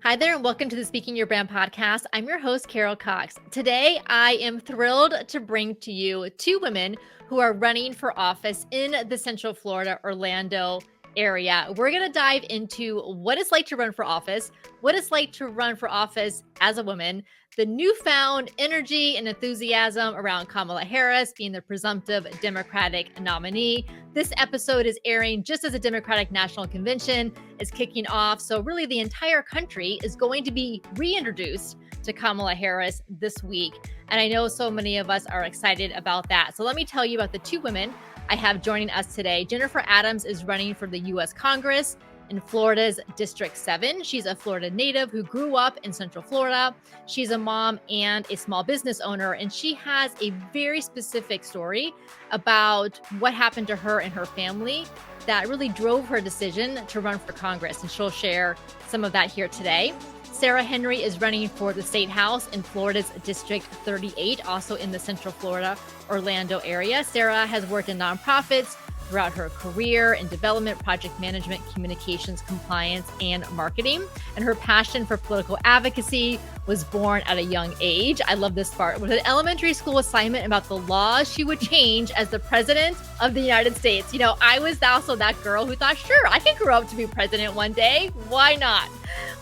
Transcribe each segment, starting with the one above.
Hi there, and welcome to the Speaking Your Brand podcast. I'm your host, Carol Cox. Today, I am thrilled to bring to you two women who are running for office in the Central Florida, Orlando area. We're going to dive into what it's like to run for office, what it's like to run for office as a woman, the newfound energy and enthusiasm around Kamala Harris being the presumptive Democratic nominee. This episode is airing just as the Democratic National Convention is kicking off. So really the entire country is going to be reintroduced to Kamala Harris this week. And I know so many of us are excited about that. So let me tell you about the two women I have joining us today. Jennifer Adams is running for the U.S. Congress in Florida's District 7. She's a Florida native who grew up in Central Florida. She's a mom and a small business owner, and she has a very specific story about what happened to her and her family that really drove her decision to run for Congress, and she'll share some of that here today. Sarah Henry is running for the State House in Florida's District 38, also in the Central Florida, Orlando area. Sarah has worked in nonprofits throughout her career in development, project management, communications, compliance, and marketing. And her passion for political advocacy was born at a young age. I love this part. With an elementary school assignment about the laws she would change as the president of the United States. You know, I was also that girl who thought, sure, I can grow up to be president one day. Why not?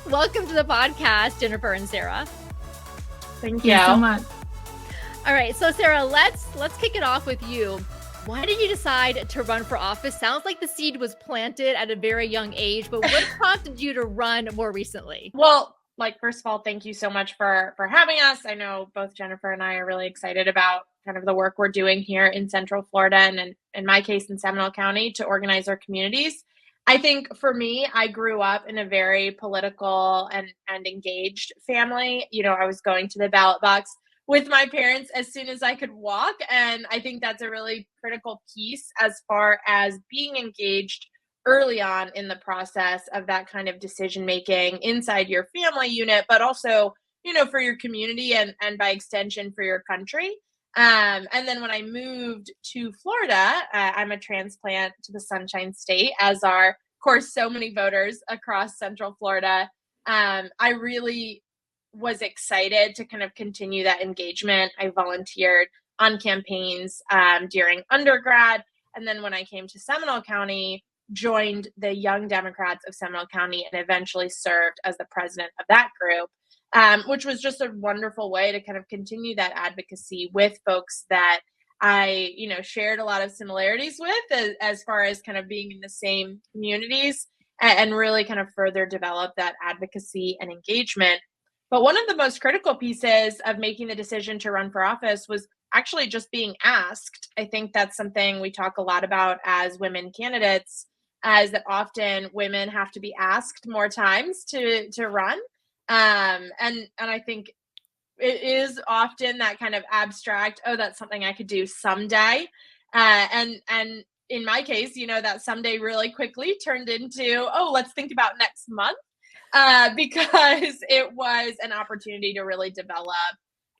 Welcome to the podcast, Jennifer and Sarah. Thank you so much. All right, so Sarah, let's kick it off with you. Why did you decide to run for office? Sounds like the seed was planted at a very young age, but what prompted you to run more recently? Well, first of all, thank you so much for having us. I know both Jennifer and I are really excited about kind of the work we're doing here in Central Florida and in my case in Seminole County to organize our communities. I think for me, I grew up in a very political and engaged family. You know, I was going to the ballot box with my parents as soon as I could walk. And I think that's a really critical piece as far as being engaged early on in the process of that kind of decision making inside your family unit, but also, you know, for your community and by extension for your country. And then when I moved to Florida, I'm a transplant to the Sunshine State, as are, of course, so many voters across Central Florida. I really was excited to kind of continue that engagement. I volunteered on campaigns during undergrad. And then when I came to Seminole County, joined the Young Democrats of Seminole County and eventually served as the president of that group, which was just a wonderful way to kind of continue that advocacy with folks that I, you know, shared a lot of similarities with as far as kind of being in the same communities and really kind of further develop that advocacy and engagement. But one of the most critical pieces of making the decision to run for office was actually just being asked. I think that's something we talk a lot about as women candidates, as that often women have to be asked more times to run. And I think it is often that kind of abstract, oh, that's something I could do someday. And in my case, you know, that someday really quickly turned into, oh, let's think about next month. Because it was an opportunity to really develop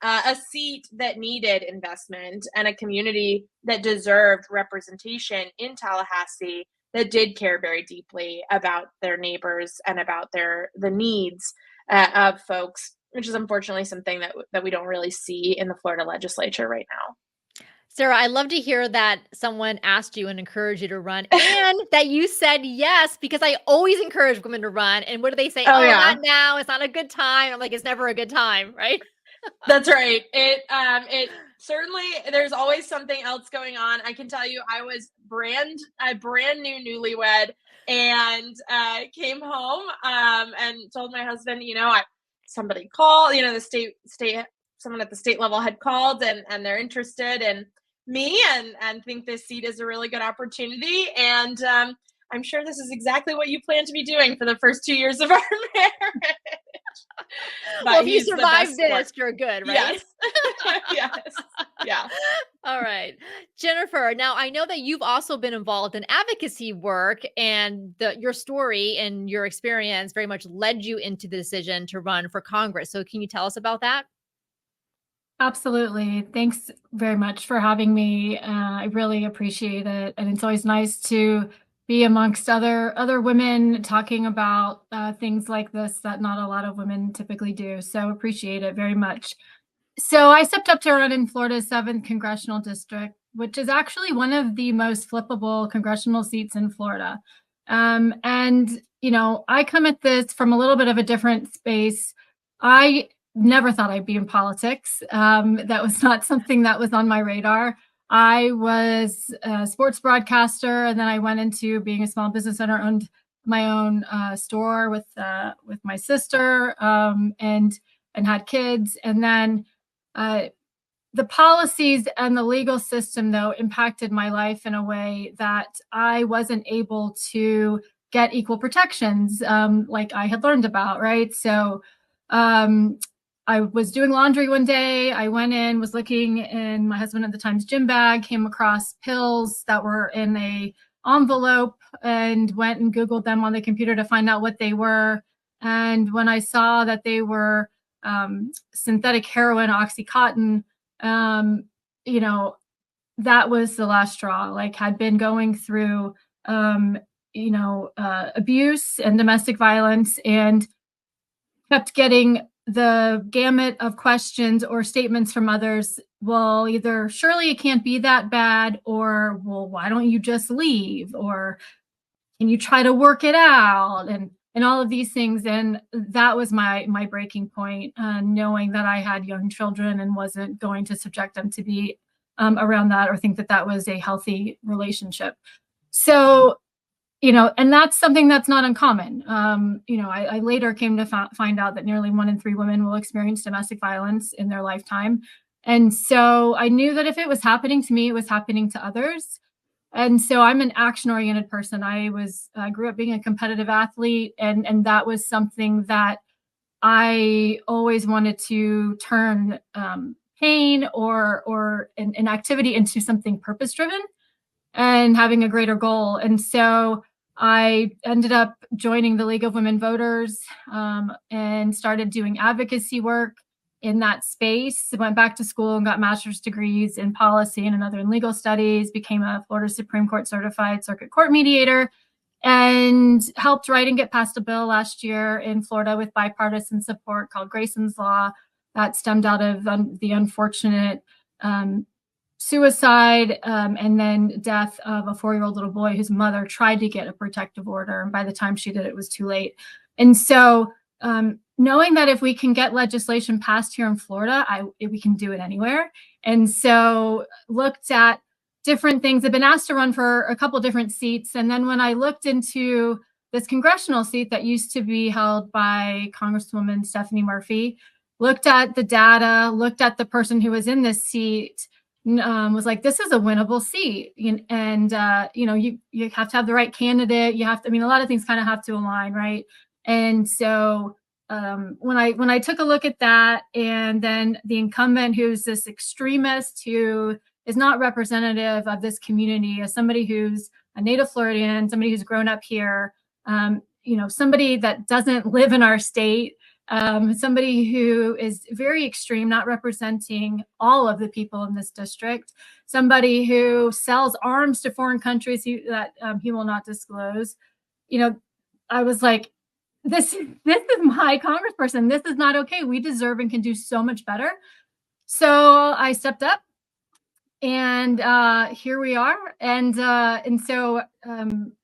a seat that needed investment and a community that deserved representation in Tallahassee that did care very deeply about their neighbors and about the needs of folks, which is unfortunately something that we don't really see in the Florida legislature right now. Sarah, I love to hear that someone asked you and encouraged you to run and that you said yes, because I always encourage women to run. And what do they say? Oh, yeah. Not now. It's not a good time. I'm like, it's never a good time, right? That's right. It certainly, there's always something else going on. I can tell you, I was a brand new newlywed and came home and told my husband, you know, somebody called, you know, the someone at the state level had called and they're interested in me and think this seat is a really good opportunity. And I'm sure this is exactly what you plan to be doing for the first 2 years of our marriage. Well, if you survived this, you're good, right? Yes. Yes. Yeah. All right. Jennifer, now I know that you've also been involved in advocacy work, and your story and your experience very much led you into the decision to run for Congress. So can you tell us about that? Absolutely. Thanks very much for having me. I really appreciate it. And it's always nice to be amongst other women talking about things like this that not a lot of women typically do. So appreciate it very much. So I stepped up to run in Florida's 7th congressional district, which is actually one of the most flippable congressional seats in Florida. And, I come at this from a little bit of a different space. I never thought I'd be in politics. That was not something that was on my radar. I was a sports broadcaster, and then I went into being a small business owner, owned my own store with my sister, and had kids. And then the policies and the legal system, though, impacted my life in a way that I wasn't able to get equal protections like I had learned about, right? So I was doing laundry one day. I went in, was looking in my husband at the time's gym bag, came across pills that were in a envelope, and went and Googled them on the computer to find out what they were. And when I saw that they were synthetic heroin, Oxycontin, that was the last straw. Like, had been going through, abuse and domestic violence, and kept getting the gamut of questions or statements from others. Well, either surely it can't be that bad, or, well, why don't you just leave? Or can you try to work it out? And all of these things. And that was my breaking point, knowing that I had young children and wasn't going to subject them to be around that, or think that that was a healthy relationship. So, and that's something that's not uncommon. I later came to find out that nearly 1 in 3 women will experience domestic violence in their lifetime. And so I knew that if it was happening to me, it was happening to others. And so I'm an action-oriented person. I grew up being a competitive athlete, and that was something that I always wanted to turn pain or an activity into something purpose-driven and having a greater goal. And so I ended up joining the League of Women Voters, and started doing advocacy work in that space. Went back to school and got master's degrees in policy and another in legal studies, became a Florida Supreme Court certified circuit court mediator, and helped write and get passed a bill last year in Florida with bipartisan support called Grayson's Law, that stemmed out of the unfortunate suicide and then death of a 4-year-old little boy whose mother tried to get a protective order, and by the time she did, it was too late. And so knowing that if we can get legislation passed here in Florida, we can do it anywhere. And so looked at different things. I've been asked to run for a couple different seats. And then when I looked into this congressional seat that used to be held by Congresswoman Stephanie Murphy, looked at the data, looked at the person who was in this seat, was like, this is a winnable seat. And you have to have the right candidate. You have to, a lot of things kind of have to align, right? And so when I took a look at that, and then the incumbent, who's this extremist who is not representative of this community, as somebody who's a native Floridian, somebody who's grown up here, somebody that doesn't live in our state, somebody who is very extreme, not representing all of the people in this district, somebody who sells arms to foreign countries that he will not disclose. I was like, this is my congressperson. This is not okay. We deserve and can do so much better. So I stepped up, and here we are. And so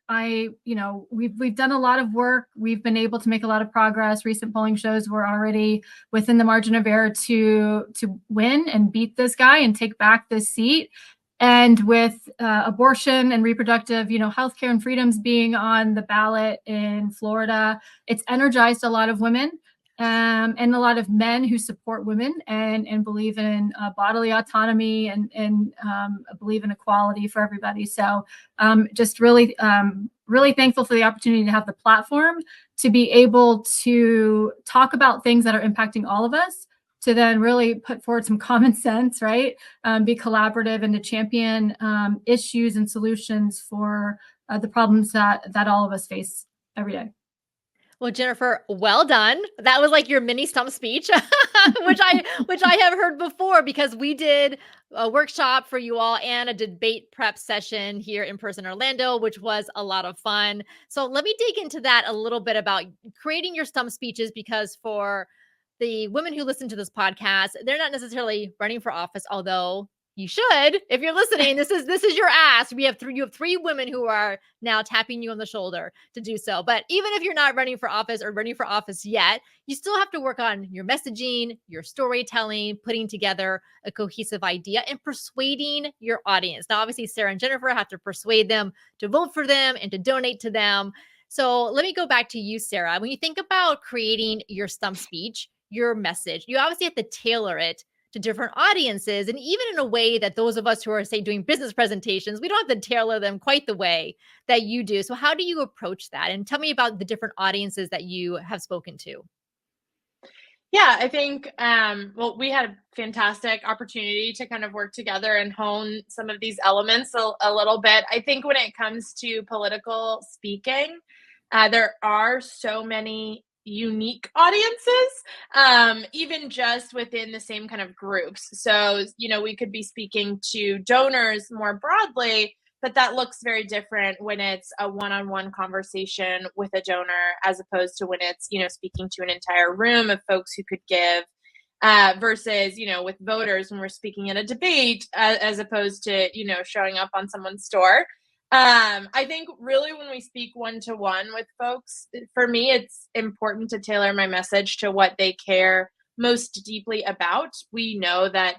we've done a lot of work. We've been able to make a lot of progress. Recent polling shows we're already within the margin of error to win and beat this guy and take back this seat. And with abortion and reproductive, healthcare and freedoms being on the ballot in Florida, it's energized a lot of women and a lot of men who support women and believe in bodily autonomy and believe in equality for everybody. So just really, really thankful for the opportunity to have the platform to be able to talk about things that are impacting all of us, to then really put forward some common sense, right? Be collaborative, and to champion issues and solutions for the problems that all of us face every day. Well, Jennifer, well done. That was like your mini stump speech, which I have heard before because we did a workshop for you all and a debate prep session here in person in Orlando, which was a lot of fun. So let me dig into that a little bit about creating your stump speeches, because for the women who listen to this podcast, they're not necessarily running for office, although you should. If you're listening, this is your ask. You have three women who are now tapping you on the shoulder to do so. But even if you're not running for office or running for office yet, you still have to work on your messaging, your storytelling, putting together a cohesive idea, and persuading your audience. Now, obviously, Sarah and Jennifer have to persuade them to vote for them and to donate to them. So let me go back to you, Sarah. When you think about creating your stump speech, your message, you obviously have to tailor it to different audiences. And even in a way that those of us who are, say, doing business presentations, we don't have to tailor them quite the way that you do. So how do you approach that? And tell me about the different audiences that you have spoken to. Yeah, I think, well, we had a fantastic opportunity to kind of work together and hone some of these elements a little bit. I think when it comes to political speaking, there are so many unique audiences, even just within the same kind of groups. So, we could be speaking to donors more broadly, but that looks very different when it's a one-on-one conversation with a donor as opposed to when it's, speaking to an entire room of folks who could give, versus, with voters when we're speaking in a debate, as opposed to, showing up on someone's store. I think really when we speak one-to-one with folks, for me, it's important to tailor my message to what they care most deeply about. We know that,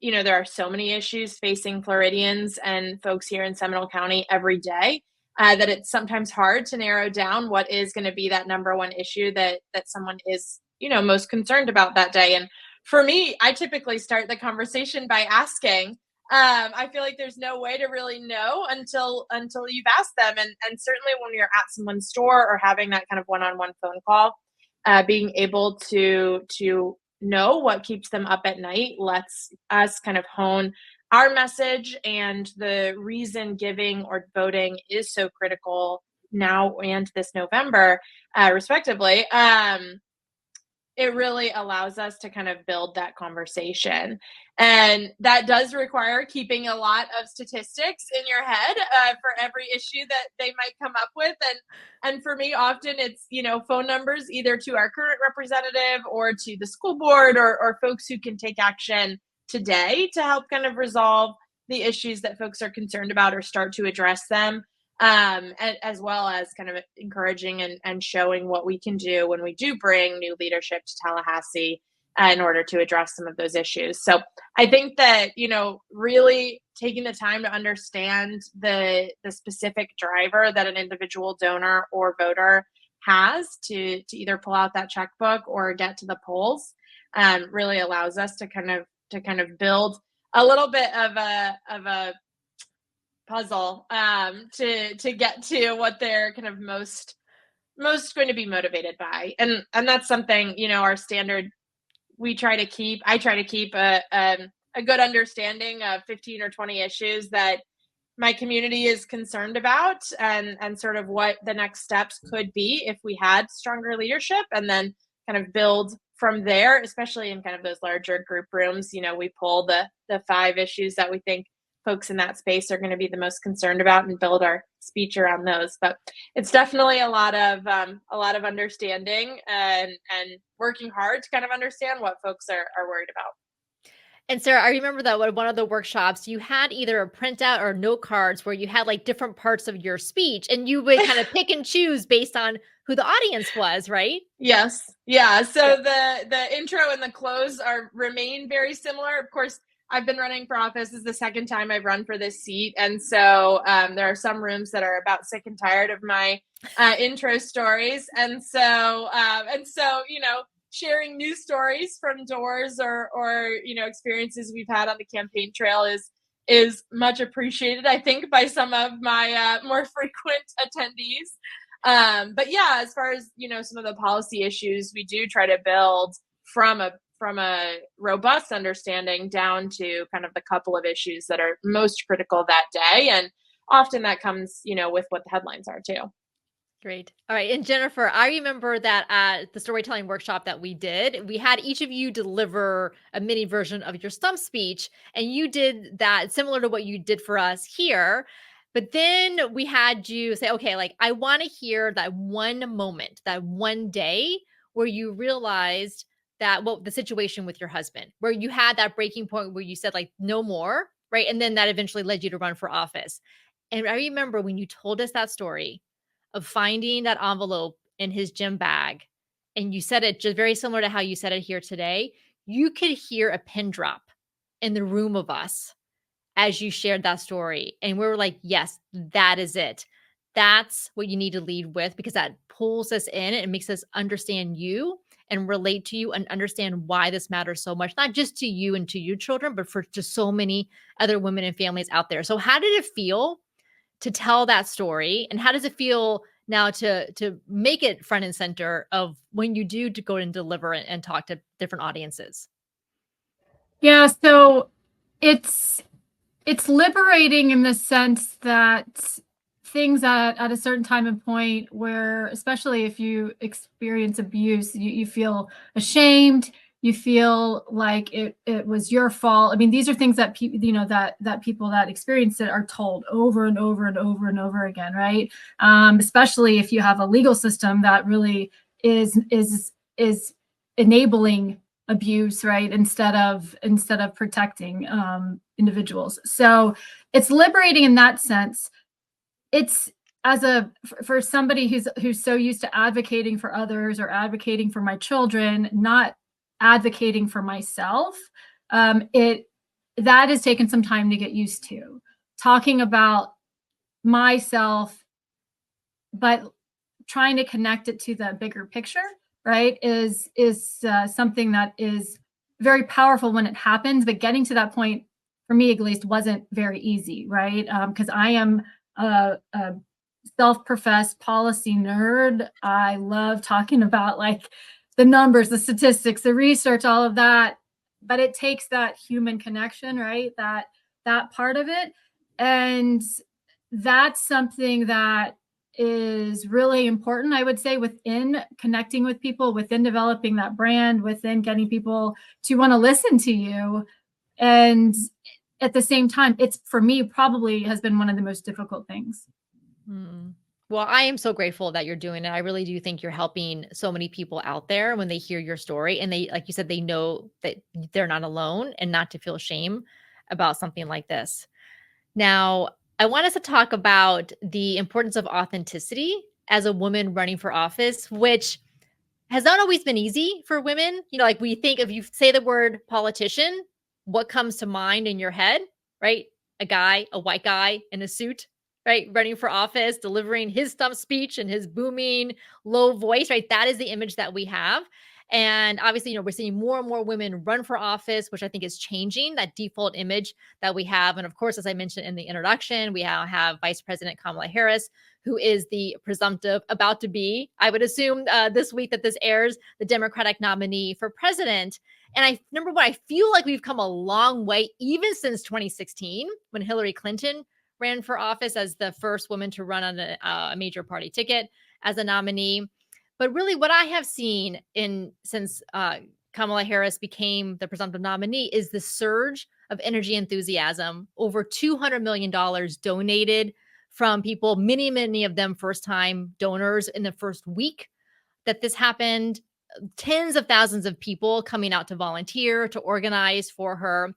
there are so many issues facing Floridians and folks here in Seminole County every day, that it's sometimes hard to narrow down what is going to be that number one issue that someone is, most concerned about that day. And for me, I typically start the conversation by asking, I feel like there's no way to really know until you've asked them. And certainly when you're at someone's store or having that kind of one-on-one phone call, being able to know what keeps them up at night lets us kind of hone our message, and the reason giving or voting is so critical now and this November, respectively. It really allows us to kind of build that conversation. And that does require keeping a lot of statistics in your head, for every issue that they might come up with. And for me, often it's, phone numbers either to our current representative or to the school board, or folks who can take action today to help kind of resolve the issues that folks are concerned about or start to address them. As well as kind of encouraging and showing what we can do when we do bring new leadership to Tallahassee, in order to address some of those issues. So I think that, really taking the time to understand the specific driver that an individual donor or voter has to either pull out that checkbook or get to the polls, really allows us to kind of build a little bit of a puzzle, to get to what they're kind of most going to be motivated by. And that's something, our standard, I try to keep a good understanding of 15 or 20 issues that my community is concerned about, and sort of what the next steps could be if we had stronger leadership, and then kind of build from there, especially in kind of those larger group rooms. We pull the 5 issues that we think folks in that space are going to be the most concerned about and build our speech around those. But it's definitely a lot of understanding and working hard to kind of understand what folks are worried about. And Sarah, I remember that one of the workshops, you had either a printout or note cards where you had like different parts of your speech, and you would kind of pick and choose based on who the audience was, right? Yes. Yeah. So the intro and the close remain very similar. Of course, I've been running for office. This is the second time I've run for this seat. And so there are some rooms that are about sick and tired of my intro stories. And so, sharing new stories from doors or experiences we've had on the campaign trail is much appreciated, I think, by some of my more frequent attendees. But yeah, as far as, some of the policy issues, we do try to build from a robust understanding down to kind of the couple of issues that are most critical that day. And often that comes, with what the headlines are too. Great. All right. And Jennifer, I remember that at the storytelling workshop that we did, we had each of you deliver a mini version of your stump speech, and you did that similar to what you did for us here. But then we had you say, okay, like, I want to hear that one moment, that one day where you realized that, well, the situation with your husband, where you had that breaking point where you said, like, no more, right? And then that eventually led you to run for office. And I remember when you told us that story of finding that envelope in his gym bag, and you said it just very similar to how you said it here today, you could hear a pin drop in the room of us as you shared that story. And we were like, yes, that is it. That's what you need to lead with, because that pulls us in and makes us understand you and relate to you and understand why this matters so much, not just to you and to your children, but for just so many other women and families out there. So how did it feel to tell that story, and how does it feel now to make it front and center of when you do to go and deliver and talk to different audiences? Yeah, so it's liberating in the sense that things at a certain time and point where, especially if you experience abuse, you feel ashamed, you feel like it was your fault. I mean, these are things that people, that people that experience it are told over and over and over and over again, right? Especially if you have a legal system that really is enabling abuse, right, instead of protecting individuals. So it's liberating in that sense. It's for somebody who's so used to advocating for others or advocating for my children, not advocating for myself. It that has taken some time to get used to talking about myself, but trying to connect it to the bigger picture, right, is something that is very powerful when it happens. But getting to that point, for me at least, wasn't very easy, right? Because I am a self-professed policy nerd. I love talking about like the numbers, the statistics, the research, all of that. But it takes that human connection, right? That part of it. And that's something that is really important, I would say, within connecting with people, within developing that brand, within getting people to want to listen to you. And at the same time, it's, for me, probably has been one of the most difficult things. Well, I am so grateful that you're doing it. I really do think you're helping so many people out there when they hear your story, and they, like you said, they know that they're not alone and not to feel shame about something like this. Now, I want us to talk about the importance of authenticity as a woman running for office, which has not always been easy for women. You know, like, we think, if you say the word politician, what comes to mind in your head, right? A guy, a white guy in a suit, right? Running for office, delivering his stump speech and his booming low voice, right? That is the image that we have. And obviously, you know, we're seeing more and more women run for office, which I think is changing that default image that we have. And of course, as I mentioned in the introduction, we now have Vice President Kamala Harris, who is the presumptive, about to be, I would assume this week that this airs, the Democratic nominee for president. And I remember what I feel like we've come a long way, even since 2016, when Hillary Clinton ran for office as the first woman to run on a major party ticket as a nominee. But really, what I have seen since Kamala Harris became the presumptive nominee is the surge of energy enthusiasm. Over $200 million donated from people, many of them first-time donors in the first week that this happened. Tens of thousands of people coming out to volunteer, to organize for her.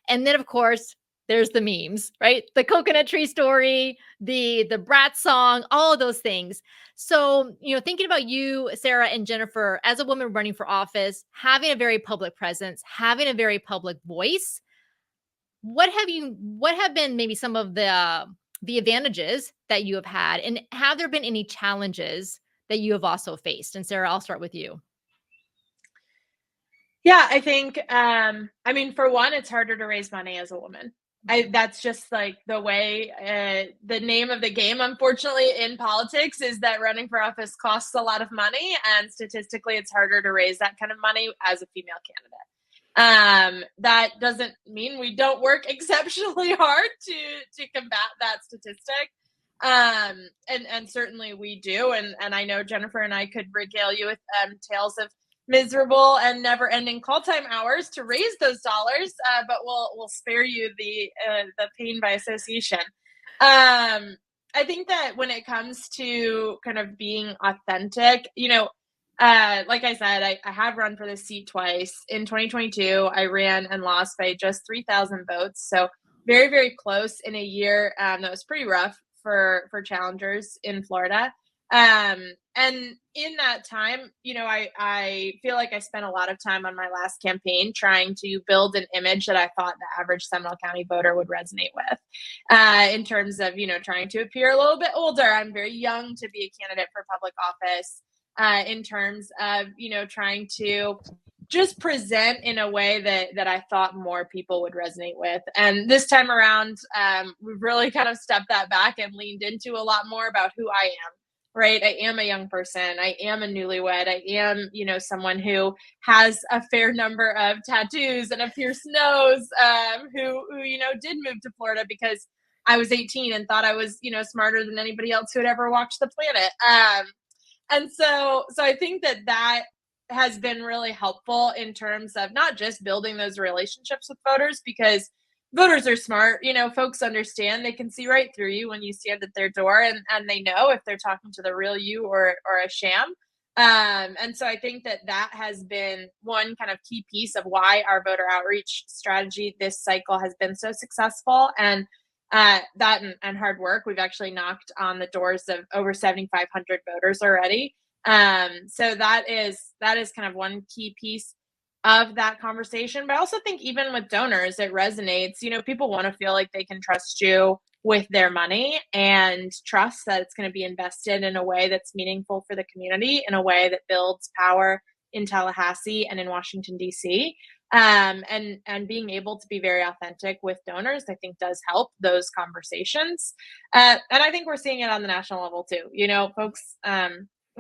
And then, of course, there's the memes, right? The coconut tree story, the brat song, all of those things. So, you know, thinking about you, Sarah and Jennifer, as a woman running for office, having a very public presence, having a very public voice, what have been maybe some of the advantages that you have had, and have there been any challenges that you have also faced? And Sarah, I'll start with you. Yeah, I think, I mean, for one, it's harder to raise money as a woman. That's just like the way, the name of the game, unfortunately, in politics, is that running for office costs a lot of money. And statistically, it's harder to raise that kind of money as a female candidate. That doesn't mean we don't work exceptionally hard to combat that statistic. And certainly we do. And I know Jennifer and I could regale you with tales of miserable and never-ending call time hours to raise those dollars, but we'll spare you the pain by association. I think that when it comes to kind of being authentic, like I said, I have run for this seat twice. In 2022, I ran and lost by just 3,000 votes. So very, very close in a year that was pretty rough for challengers in Florida. And in that time, I feel like I spent a lot of time on my last campaign trying to build an image that I thought the average Seminole County voter would resonate with, in terms of, trying to appear a little bit older. I'm very young to be a candidate for public office, in terms of, trying to just present in a way that I thought more people would resonate with. And this time around, we've really kind of stepped that back and leaned into a lot more about who I am. Right. I am a young person. I am a newlywed. I am, someone who has a fair number of tattoos and a pierced nose, who, did move to Florida because I was 18 and thought I was, smarter than anybody else who had ever walked the planet. And so I think that has been really helpful in terms of not just building those relationships with voters, because voters are smart. Folks understand, they can see right through you when you stand at their door, and they know if they're talking to the real you or a sham. And so I think that has been one kind of key piece of why our voter outreach strategy this cycle has been so successful. And that and hard work, we've actually knocked on the doors of over 7,500 voters already. So that is kind of one key piece of that conversation. But I also think even with donors, it resonates. People want to feel like they can trust you with their money and trust that it's going to be invested in a way that's meaningful for the community, in a way that builds power in Tallahassee and in Washington, D.C. And being able to be very authentic with donors, I think, does help those conversations. And I think we're seeing it on the national level too. Folks,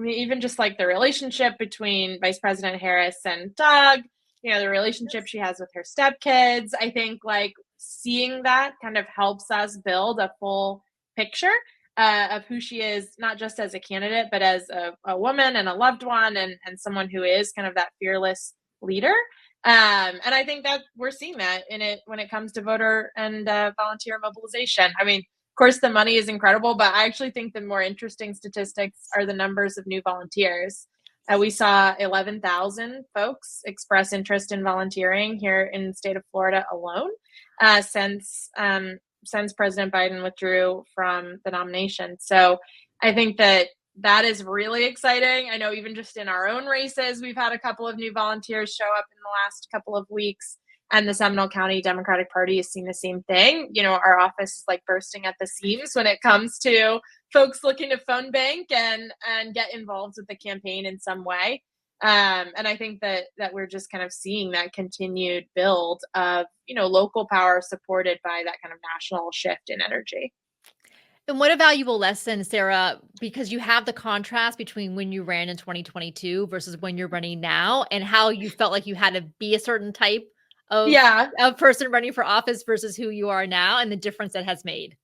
even just like the relationship between Vice President Harris and Doug, the relationship she has with her stepkids, I think like seeing that kind of helps us build a full picture of who she is, not just as a candidate, but as a woman and a loved one, and someone who is kind of that fearless leader. And I think that we're seeing that in it when it comes to voter and volunteer mobilization. I mean, of course, the money is incredible, but I actually think the more interesting statistics are the numbers of new volunteers. We saw 11,000 folks express interest in volunteering here in the state of Florida alone, since President Biden withdrew from the nomination. So I think that is really exciting. I know even just in our own races, we've had a couple of new volunteers show up in the last couple of weeks, and the Seminole County Democratic Party is seeing the same thing. Our office is like bursting at the seams when it comes to folks looking to phone bank and get involved with the campaign in some way. And I think that we're just kind of seeing that continued build of, local power supported by that kind of national shift in energy. And what a valuable lesson, Sarah, because you have the contrast between when you ran in 2022 versus when you're running now, and how you felt like you had to be a certain type of person running for office versus who you are now, and the difference that has made.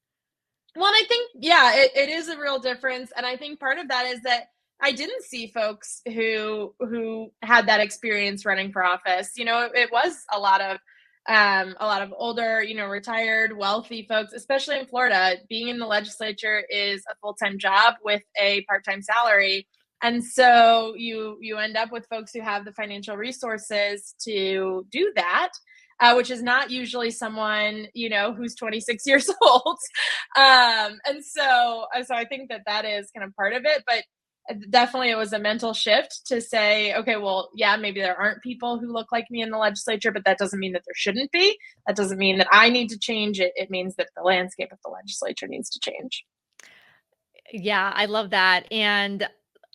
Well, and I think, it is a real difference. And I think part of that is that I didn't see folks who had that experience running for office. It was a lot of older, retired, wealthy folks, especially in Florida. Being in the legislature is a full-time job with a part-time salary. And so you end up with folks who have the financial resources to do that, which is not usually someone, who's 26 years old. And so I think that is kind of part of it. But definitely it was a mental shift to say, okay, well, yeah, maybe there aren't people who look like me in the legislature, but that doesn't mean that there shouldn't be. That doesn't mean that I need to change it. It means that the landscape of the legislature needs to change. Yeah, I love that. And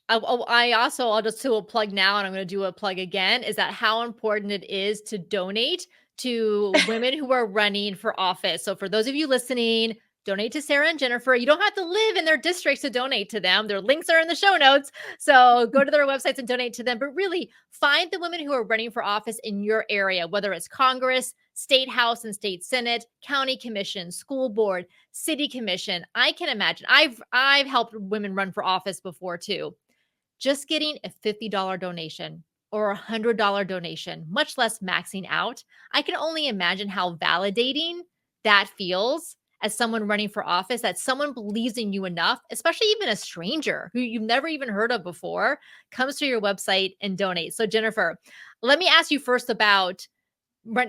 I'll just do a plug now, and I'm going to do a plug again, is that how important it is to donate to women who are running for office. So for those of you listening, donate to Sarah and Jennifer. You don't have to live in their districts to donate to them. Their links are in the show notes. So go to their websites and donate to them. But really find the women who are running for office in your area, whether it's Congress, state house and state senate, county commission, school board, city commission. I can imagine. I've helped women run for office before too. Just getting a $50 donation or a $100 donation, much less maxing out. I can only imagine how validating that feels as someone running for office, that someone believes in you enough, especially even a stranger who you've never even heard of before, comes to your website and donates. So Jennifer, let me ask you first about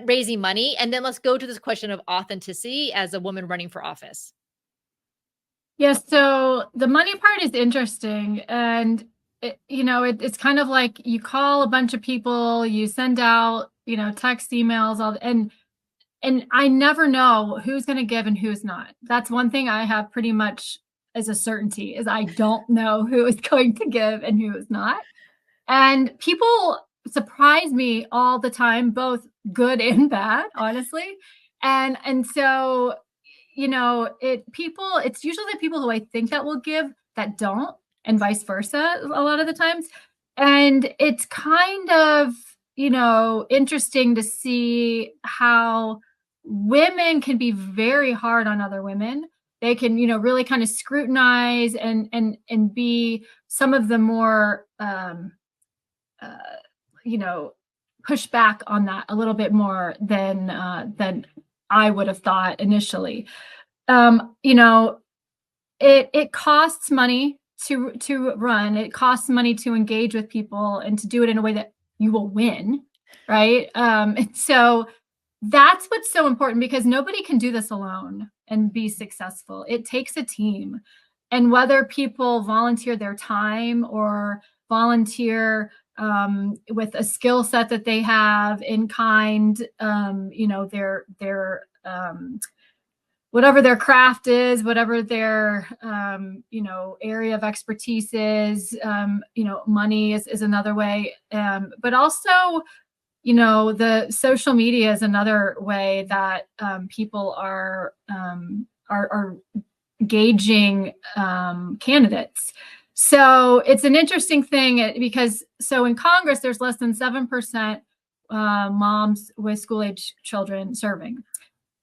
raising money, and then let's go to this question of authenticity as a woman running for office. Yes. So the money part is interesting. And it's kind of like you call a bunch of people, you send out, text, emails, and I never know who's going to give and who's not. That's one thing I have pretty much as a certainty, is I don't know who is going to give and who is not. And people surprise me all the time, both good and bad, honestly. And so, it's usually the people who I think that will give that don't, and vice versa a lot of the times. And it's kind of, interesting to see how women can be very hard on other women. They can, really kind of scrutinize and be some of the more, push back on that a little bit more than I would have thought initially. It costs money to run. It costs money to engage with people and to do it in a way that you will win, right? And so that's what's so important, because nobody can do this alone and be successful. It takes a team. And whether people volunteer their time or volunteer with a skill set that they have in kind, their whatever their craft is, whatever their area of expertise is, money is another way, but also the social media is another way that people are gauging candidates. So it's an interesting thing, because in Congress, there's less than 7% moms with school-age children serving.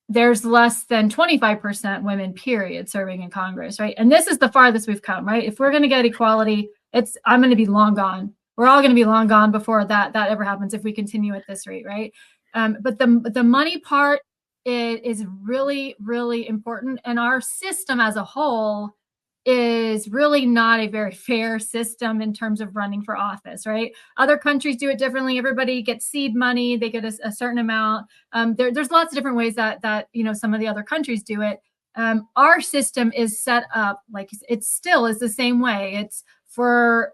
There's less than 25% women, period, serving in Congress, right? And this is the farthest we've come, right? If we're going to get equality, I'm going to be long gone. We're all going to be long gone before that ever happens, if we continue at this rate, right? But the money part is really, really important. And our system as a whole is really not a very fair system in terms of running for office, right? Other countries do it differently. Everybody gets seed money. They get a certain amount. There's lots of different ways that some of the other countries do it. Our system is set up like it still is the same way. It's for,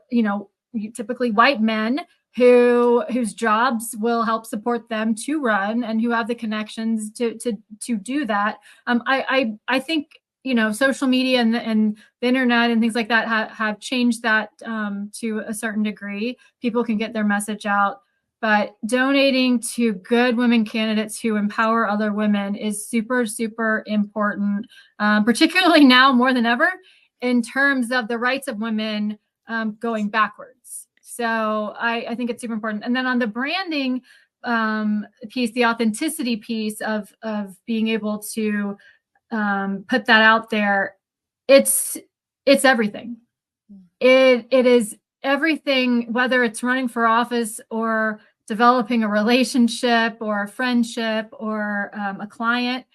typically white men whose jobs will help support them to run and who have the connections to do that. I think social media and the internet and things like that have changed that to a certain degree. People can get their message out, but donating to good women candidates who empower other women is super, super important, particularly now more than ever, in terms of the rights of women going backwards. So I think it's super important. And then on the branding piece, the authenticity piece of being able to put that out there, it's everything. It is everything, whether it's running for office or developing a relationship or a friendship or a client.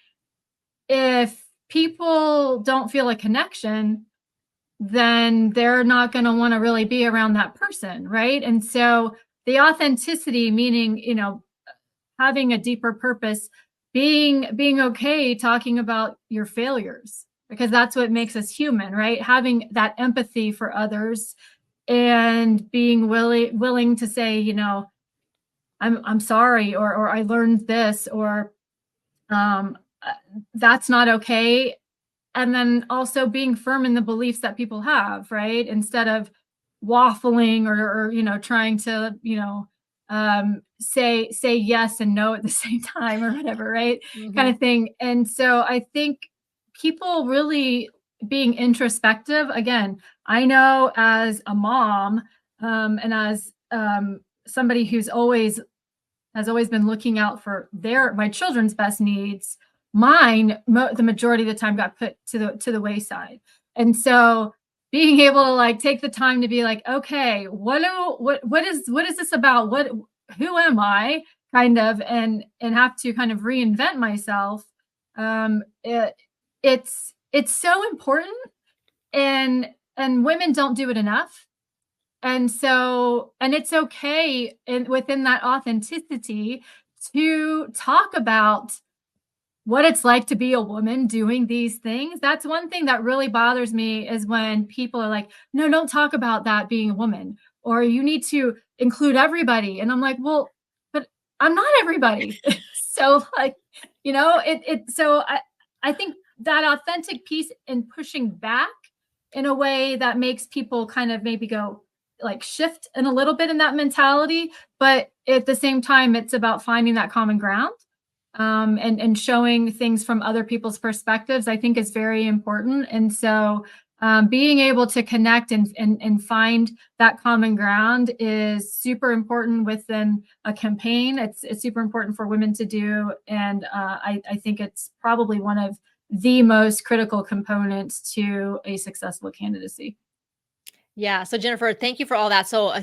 If people don't feel a connection, then they're not going to want to really be around that person, right? And so the authenticity, meaning, having a deeper purpose, being okay talking about your failures, because that's what makes us human, right? Having that empathy for others and being willing to say, I'm sorry, or I learned this, or that's not okay. And then also being firm in the beliefs that people have, right? Instead of waffling or trying to, say yes and no at the same time or whatever, right? Mm-hmm. Kind of thing. And so I think people really being introspective. Again, I know as a mom, and as somebody who's always has always been looking out for my children's best needs, mine the majority of the time got put to the wayside. And so being able to like take the time to be like, okay, what is this about? Who am I? Kind of, and have to kind of reinvent myself. It's so important, and women don't do it enough. And so, and it's okay within that authenticity to talk about what it's like to be a woman doing these things. That's one thing that really bothers me, is when people are like, no, don't talk about that being a woman, or you need to include everybody. And I'm like, well, but I'm not everybody. So like, so I think that authentic piece in pushing back in a way that makes people kind of maybe go like shift in a little bit in that mentality. But at the same time, it's about finding that common ground, and showing things from other people's perspectives, I think is very important. And so being able to connect and find that common ground is super important within a campaign. It's super important for women to do. And I think it's probably one of the most critical components to a successful candidacy. Yeah. So Jennifer, thank you for all that. So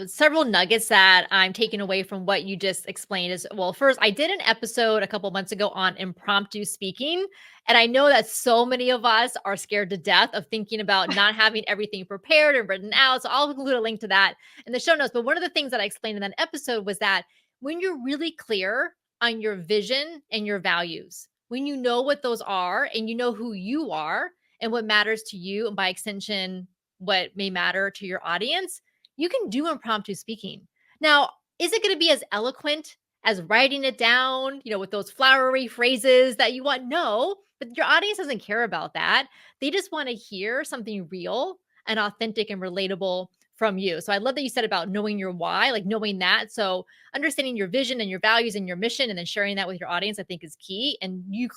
several nuggets that I'm taking away from what you just explained is, well, first, I did an episode a couple months ago on impromptu speaking. And I know that so many of us are scared to death of thinking about not having everything prepared and written out. So I'll include a link to that in the show notes. But one of the things that I explained in that episode was that when you're really clear on your vision and your values, when you know what those are and you know who you are and what matters to you, and by extension, what may matter to your audience, you can do impromptu speaking. Now, is it going to be as eloquent as writing it down, with those flowery phrases that you want? No, but your audience doesn't care about that. They just want to hear something real and authentic and relatable from you. So I love that you said about knowing your why, like knowing that. So understanding your vision and your values and your mission, and then sharing that with your audience, I think is key. And you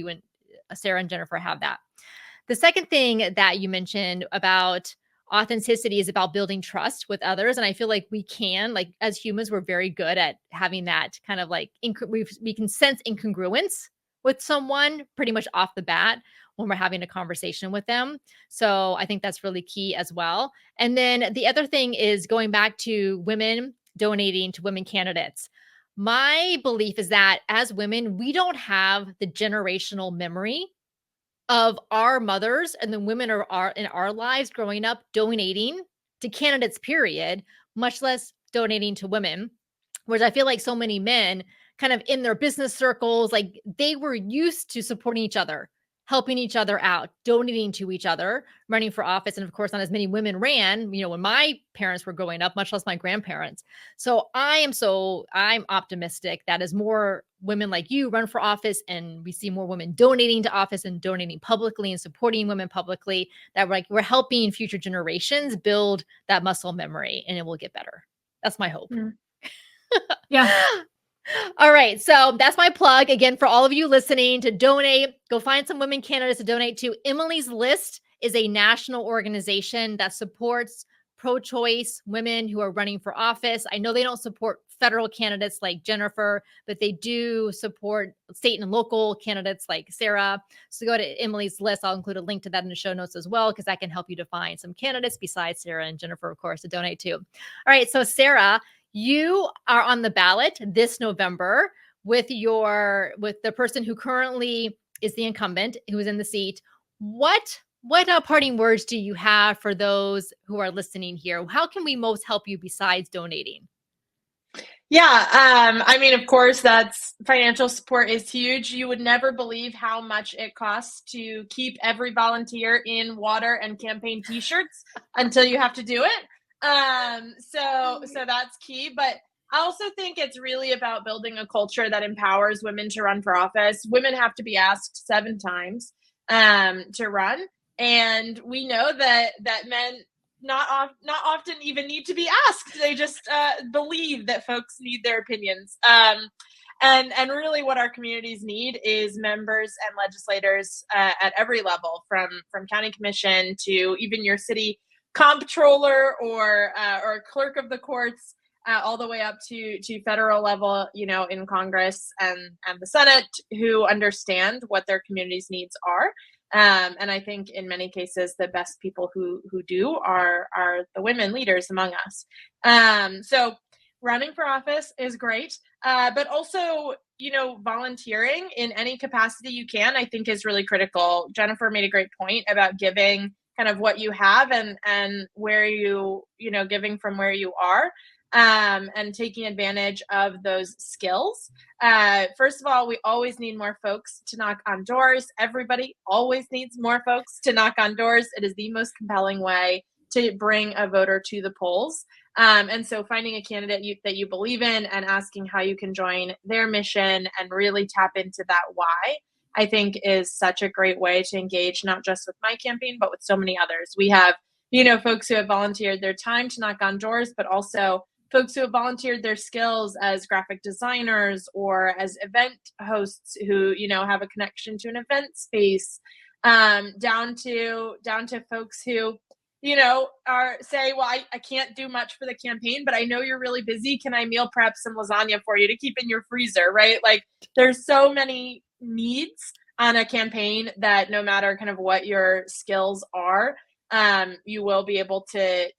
and Sarah and Jennifer have that. The second thing that you mentioned about authenticity is about building trust with others. And I feel like we can, like as humans, we're very good at having that kind of like, we can sense incongruence with someone pretty much off the bat when we're having a conversation with them. So I think that's really key as well. And then the other thing is going back to women donating to women candidates. My belief is that as women, we don't have the generational memory of our mothers and the women are in our lives growing up donating to candidates, period, much less donating to women. Whereas I feel like so many men kind of in their business circles, like they were used to supporting each other, helping each other out, donating to each other, running for office. And of course, not as many women ran, when my parents were growing up, much less my grandparents. So I'm optimistic that as more women like you run for office and we see more women donating to office and donating publicly and supporting women publicly, that we're helping future generations build that muscle memory, and it will get better. That's my hope. Yeah. All right. So that's my plug again for all of you listening to donate. Go find some women candidates to donate to. Emily's List is a national organization that supports pro-choice women who are running for office. I know they don't support federal candidates like Jennifer, but they do support state and local candidates like Sarah. So go to Emily's List. I'll include a link to that in the show notes as well, because that can help you to find some candidates besides Sarah and Jennifer, of course, to donate to. All right. So Sarah, you are on the ballot this November with the person who currently is the incumbent, who is in the seat. What parting words do you have for those who are listening here? How can we most help you besides donating? Yeah, I mean, of course, that's financial support is huge. You would never believe how much it costs to keep every volunteer in water and campaign T-shirts until you have to do it. So that's key. But I also think it's really about building a culture that empowers women to run for office. Women have to be asked 7 times to run, and we know that men not often even need to be asked. They just believe that folks need their opinions. And really what our communities need is members and legislators at every level, from county commission to even your city comptroller or clerk of the courts, all the way up to federal level, in Congress and the Senate, who understand what their community's needs are. And I think in many cases, the best people who do are the women leaders among us. So running for office is great, but also, volunteering in any capacity you can, I think, is really critical. Jennifer made a great point about giving kind of what you have and where giving from where you are. And taking advantage of those skills. First of all, we always need more folks to knock on doors. Everybody always needs more folks to knock on doors. It is the most compelling way to bring a voter to the polls. And so finding a candidate that you believe in and asking how you can join their mission and really tap into that why, I think, is such a great way to engage, not just with my campaign, but with so many others. We have, folks who have volunteered their time to knock on doors, but also folks who have volunteered their skills as graphic designers or as event hosts who, have a connection to an event space, down to folks who, say, well, I can't do much for the campaign, but I know you're really busy. Can I meal prep some lasagna for you to keep in your freezer, right? Like, there's so many needs on a campaign that no matter kind of what your skills are, you will be able to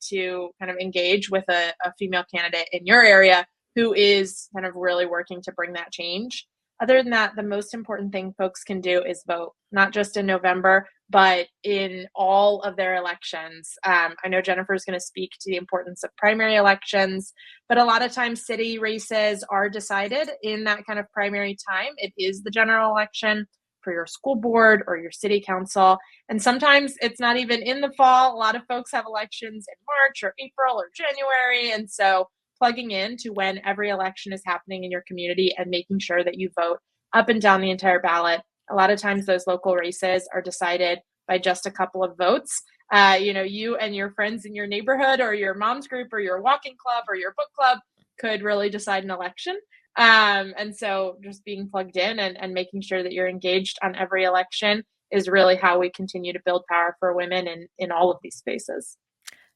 kind of engage with a female candidate in your area who is kind of really working to bring that change. Other than that, the most important thing folks can do is vote, not just in November, but in all of their elections. I know Jennifer is going to speak to the importance of primary elections, but a lot of times city races are decided in that kind of primary time. It is the general election for your school board or your city council. And sometimes it's not even in the fall. A lot of folks have elections in March or April or January. And so plugging in to when every election is happening in your community and making sure that you vote up and down the entire ballot. A lot of times those local races are decided by just a couple of votes. You and your friends in your neighborhood or your mom's group or your walking club or your book club could really decide an election. And so just being plugged in and making sure that you're engaged on every election is really how we continue to build power for women in all of these spaces.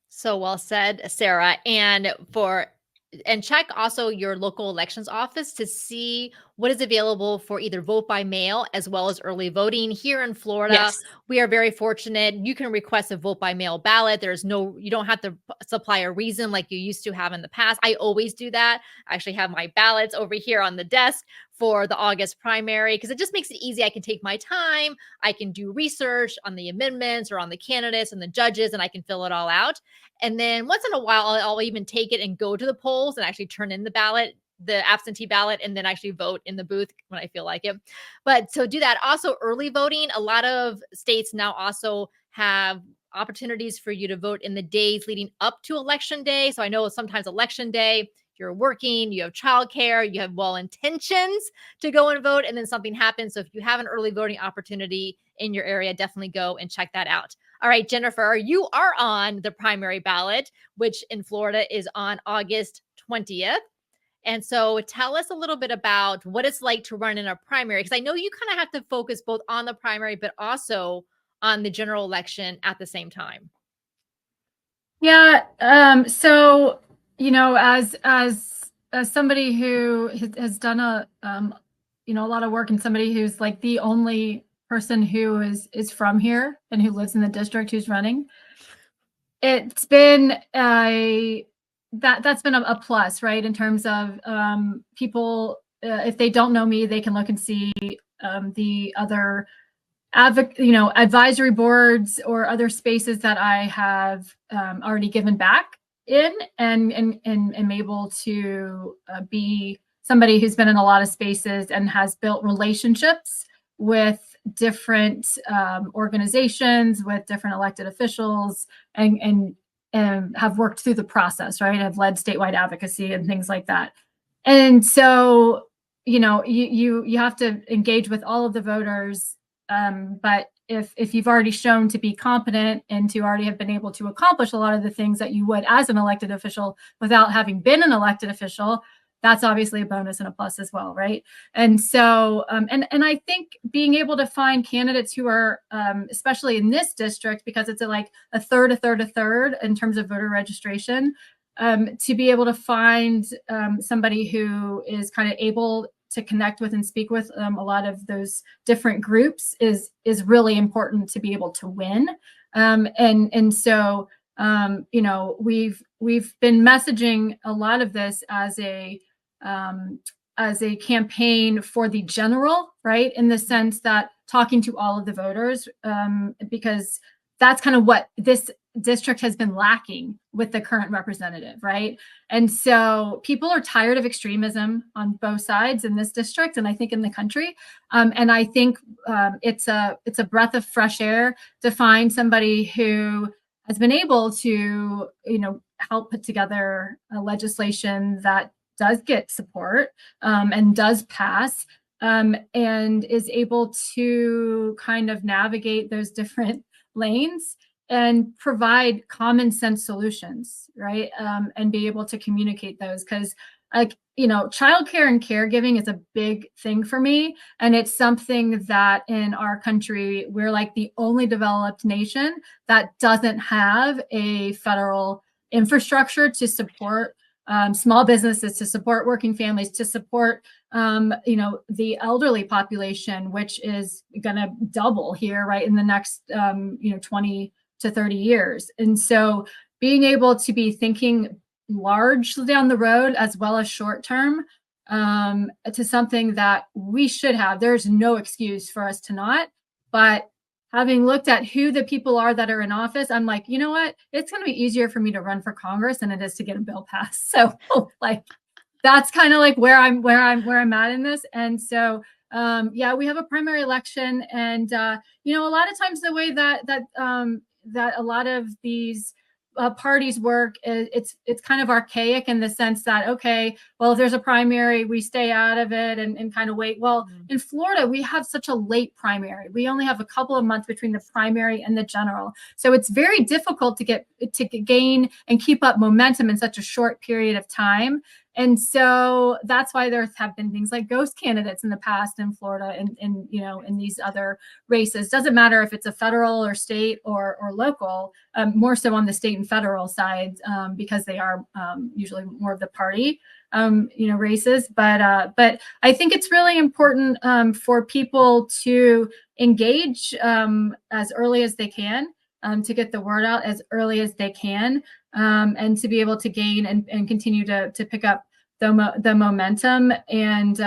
So well said, Sarah. And check also your local elections office to see what is available for either vote by mail as well as early voting. Here in Florida, Yes. We are very fortunate. You can request a vote by mail ballot. You don't have to supply a reason like you used to have in the past. I always do that. I actually have my ballots over here on the desk for the August primary because it just makes it easy. I can take my time. I can do research on the amendments or on the candidates and the judges, and I can fill it all out. And then once in a while, I'll even take it and go to the polls and actually turn in the absentee ballot, and then actually vote in the booth when I feel like it. But so do that. Also, early voting. A lot of states now also have opportunities for you to vote in the days leading up to election day. So I know sometimes election day, you're working, you have childcare, you have well intentions to go and vote, and then something happens. So if you have an early voting opportunity in your area, definitely go and check that out. All right, Jennifer, you are on the primary ballot, which in Florida is on August 20th. And so tell us a little bit about what it's like to run in a primary, because I know you kind of have to focus both on the primary, but also on the general election at the same time. Yeah. So, as somebody who has done a lot of work, and somebody who's like the only person who is from here and who lives in the district who's running, it's been that's been a plus, right? In terms of people, if they don't know me, they can look and see the other advisory boards or other spaces that I have already given back in, and am able to be somebody who's been in a lot of spaces and has built relationships with different organizations, with different elected officials, and have worked through the process, right? I've led statewide advocacy and things like that. And so, you have to engage with all of the voters. But if you've already shown to be competent and to already have been able to accomplish a lot of the things that you would as an elected official without having been an elected official, that's obviously a bonus and a plus as well, right? And so, and I think being able to find candidates who are, especially in this district, because it's like a third in terms of voter registration, to be able to find somebody who is kind of able to connect with and speak with a lot of those different groups is really important to be able to win. And so, you know, we've been messaging a lot of this as a campaign for the general, right? In the sense that talking to all of the voters, because that's kind of what this district has been lacking with the current representative, right? And so people are tired of extremism on both sides in this district, and I think in the country. And I think it's a breath of fresh air to find somebody who has been able to, you know, help put together a legislation that does get support and does pass, and is able to kind of navigate those different lanes and provide common sense solutions, right? And be able to communicate those, because, like, you know, childcare and caregiving is a big thing for me. And it's something that in our country, we're like the only developed nation that doesn't have a federal infrastructure to support small businesses, to support working families, to support you know, the elderly population, which is going to double here, right, in the next you know, 20 to 30 years. And so being able to be thinking large down the road as well as short term, to something that we should have. There's no excuse for us to not. But having looked at who the people are that are in office, I'm like, you know what? It's going to be easier for me to run for Congress than it is to get a bill passed. So like, that's kind of like where I'm at in this. And so, yeah, we have a primary election, and you know, a lot of times the way that a lot of these parties work, it's kind of archaic in the sense that, okay, well, if there's a primary, we stay out of it and kind of wait. Well, in Florida, we have such a late primary. We only have a couple of months between the primary and the general. So it's very difficult to gain and keep up momentum in such a short period of time. And so that's why there have been things like ghost candidates in the past in Florida, and you know, in these other races. Doesn't matter if it's a federal or state or local, more so on the state and federal side, because they are usually more of the party you know, races. But I think it's really important for people to engage as early as they can, to get the word out as early as they can, and to be able to gain and continue to pick up the momentum. And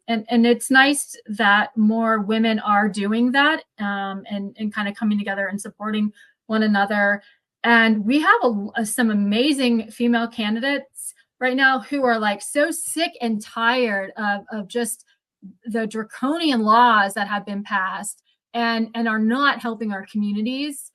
it's nice that more women are doing that, and kind of coming together and supporting one another. And we have some amazing female candidates right now who are like so sick and tired of just the draconian laws that have been passed and are not helping our communities.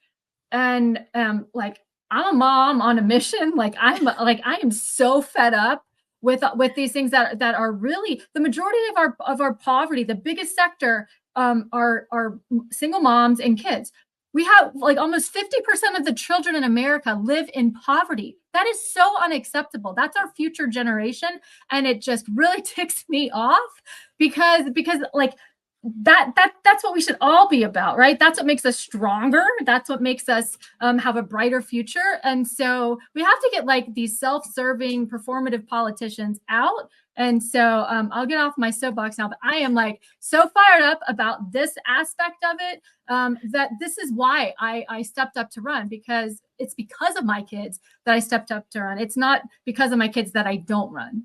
And like, I'm a mom on a mission. Like, I am so fed up with these things that are really the majority of our poverty. The biggest sector are single moms and kids. We have like almost 50% of the children in America live in poverty. That is so unacceptable. That's our future generation. And it just really ticks me off because like, that's what we should all be about, right? That's what makes us stronger. That's what makes us have a brighter future. And so we have to get like these self-serving performative politicians out. And so I'll get off my soapbox now, but I am like so fired up about this aspect of it, that this is why I stepped up to run, because it's because of my kids that I stepped up to run. It's not because of my kids that I don't run.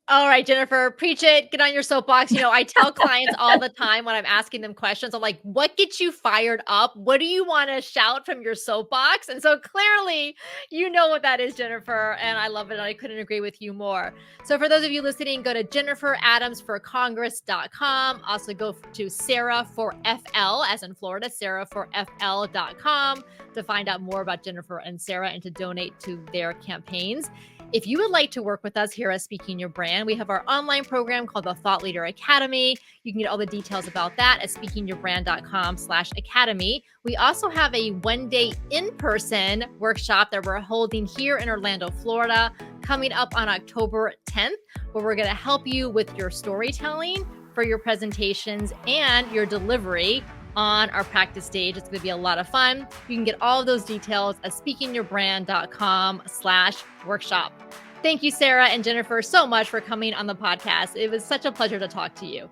All right, Jennifer, preach it. Get on your soapbox. You know, I tell clients all the time when I'm asking them questions, I'm like, what gets you fired up? What do you want to shout from your soapbox? And so clearly, you know what that is, Jennifer. And I love it. And I couldn't agree with you more. So for those of you listening, go to jenniferadamsforcongress.com. Also go to Sarah for FL, as in Florida, sarahforfl.com, to find out more about Jennifer and Sarah and to donate to their campaigns. If you would like to work with us here at Speaking Your Brand, we have our online program called the Thought Leader Academy. You can get all the details about that at speakingyourbrand.com/academy. We also have a one-day in-person workshop that we're holding here in Orlando, Florida, coming up on October 10th, where we're going to help you with your storytelling for your presentations and your delivery on our practice stage. It's going to be a lot of fun. You can get all of those details at speakingyourbrand.com/workshop. Thank you, Sarah and Jennifer, so much for coming on the podcast. It was such a pleasure to talk to you.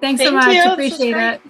Thanks so much. Appreciate it.